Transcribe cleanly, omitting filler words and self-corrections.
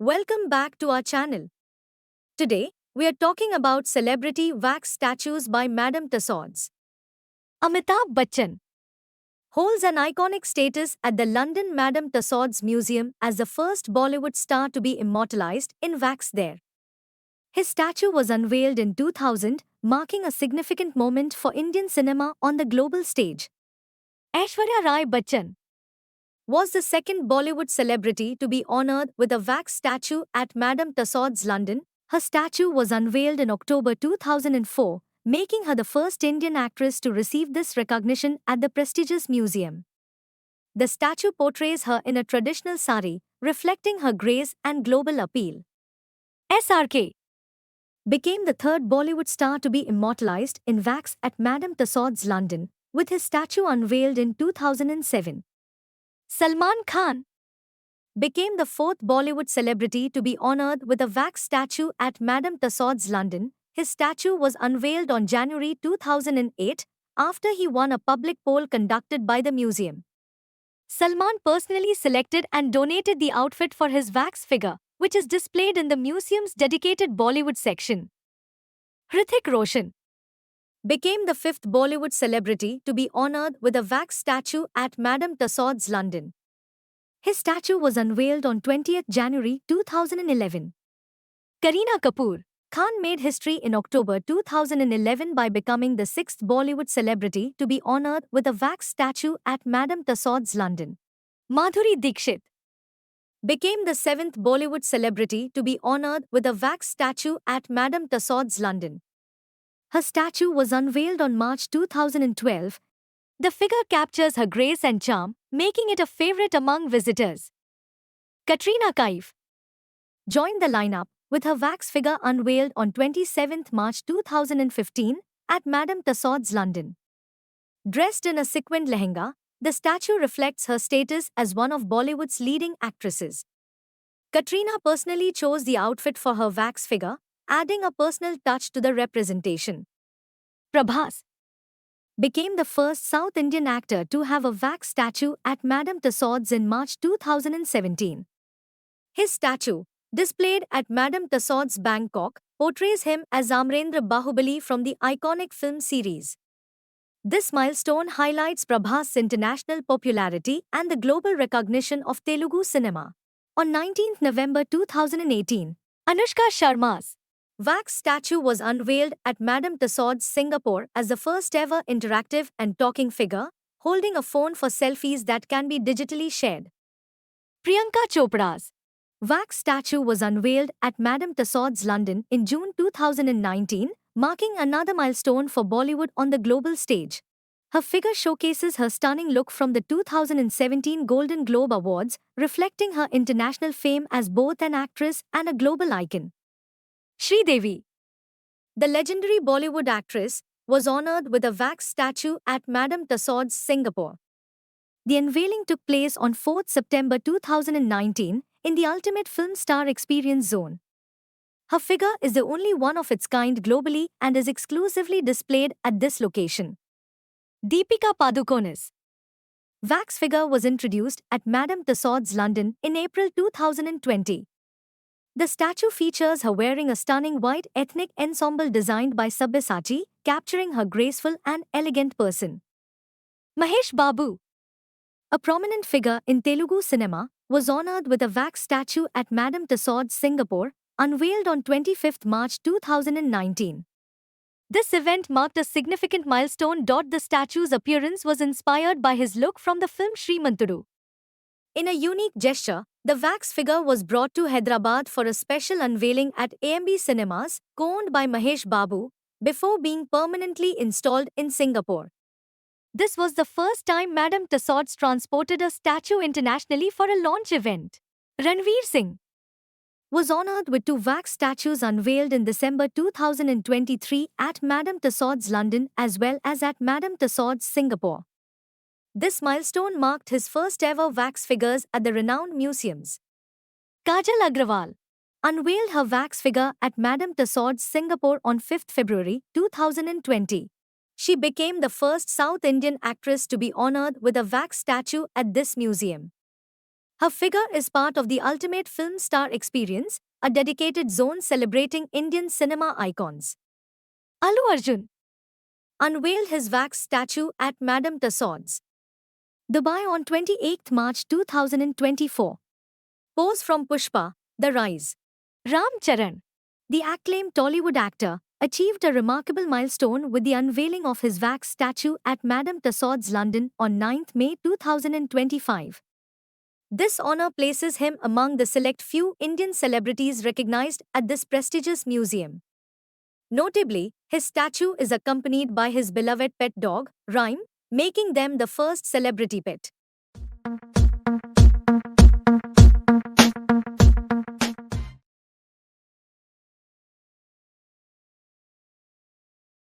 Welcome back to our channel. Today, we are talking about celebrity wax statues by Madame Tussauds. Amitabh Bachchan holds an iconic status at the London Madame Tussauds Museum as the first Bollywood star to be immortalized in wax there. His statue was unveiled in 2000, marking a significant moment for Indian cinema on the global stage. Aishwarya Rai Bachchan was the second Bollywood celebrity to be honored with a wax statue at Madame Tussauds London. Her statue was unveiled in October 2004, making her the first Indian actress to receive this recognition at the prestigious museum. The statue portrays her in a traditional sari, reflecting her grace and global appeal. SRK became the third Bollywood star to be immortalized in wax at Madame Tussauds London, with his statue unveiled in 2007. Salman Khan became the fourth Bollywood celebrity to be honored with a wax statue at Madame Tussauds London. His statue was unveiled on January 2008 after he won a public poll conducted by the museum. Salman personally selected and donated the outfit for his wax figure, which is displayed in the museum's dedicated Bollywood section. Hrithik Roshan became the fifth Bollywood celebrity to be honored with a wax statue at Madame Tussauds London. His statue was unveiled on 20th January 2011. Kareena Kapoor Khan made history in October 2011 by becoming the sixth Bollywood celebrity to be honored with a wax statue at Madame Tussauds London. Madhuri Dixit became the seventh Bollywood celebrity to be honored with a wax statue at Madame Tussauds London. Her statue was unveiled on March 2012. The figure captures her grace and charm, making it a favorite among visitors. Katrina Kaif joined the lineup with her wax figure unveiled on 27 March 2015 at Madame Tussauds London. Dressed in a sequined lehenga, the statue reflects her status as one of Bollywood's leading actresses. Katrina personally chose the outfit for her wax figure, adding a personal touch to the representation. Prabhas became the first South Indian actor to have a wax statue at Madame Tussauds in March 2017. His statue, displayed at Madame Tussauds Bangkok, portrays him as Amrendra Bahubali from the iconic film series. This milestone highlights Prabhas' international popularity and the global recognition of Telugu cinema. On 19 November 2018, Anushka Sharma's wax statue was unveiled at Madame Tussauds Singapore as the first ever interactive and talking figure, holding a phone for selfies that can be digitally shared. Priyanka Chopra's wax statue was unveiled at Madame Tussauds London in June 2019, marking another milestone for Bollywood on the global stage. Her figure showcases her stunning look from the 2017 Golden Globe Awards, reflecting her international fame as both an actress and a global icon. Sridevi, the legendary Bollywood actress, was honored with a wax statue at Madame Tussauds Singapore. The unveiling took place on 4 September 2019 in the Ultimate Film Star Experience Zone. Her figure is the only one of its kind globally and is exclusively displayed at this location. Deepika Padukone's wax figure was introduced at Madame Tussauds London in April 2020. The statue features her wearing a stunning white ethnic ensemble designed by Sabyasachi, capturing her graceful and elegant person. Mahesh Babu, a prominent figure in Telugu cinema, was honored with a wax statue at Madame Tussauds Singapore, unveiled on 25 March 2019. This event marked a significant milestone. The statue's appearance was inspired by his look from the film Srimantudu. In a unique gesture, the wax figure was brought to Hyderabad for a special unveiling at AMB Cinemas, co-owned by Mahesh Babu, before being permanently installed in Singapore. This was the first time Madame Tussauds transported a statue internationally for a launch event. Ranveer Singh was honored with two wax statues unveiled in December 2023 at Madame Tussauds London as well as at Madame Tussauds Singapore. This milestone marked his first ever wax figures at the renowned museums. Kajal Agrawal unveiled her wax figure at Madame Tussauds Singapore on 5 February 2020. She became the first South Indian actress to be honored with a wax statue at this museum. Her figure is part of the Ultimate Film Star Experience, a dedicated zone celebrating Indian cinema icons. Allu Arjun unveiled his wax statue at Madame Tussauds, Dubai on 28 March 2024. Pose from Pushpa, The Rise. Ram Charan, the acclaimed Tollywood actor, achieved a remarkable milestone with the unveiling of his wax statue at Madame Tussauds, London on 9 May 2025. This honor places him among the select few Indian celebrities recognized at this prestigious museum. Notably, his statue is accompanied by his beloved pet dog, Rhyme, making them the first celebrity pet.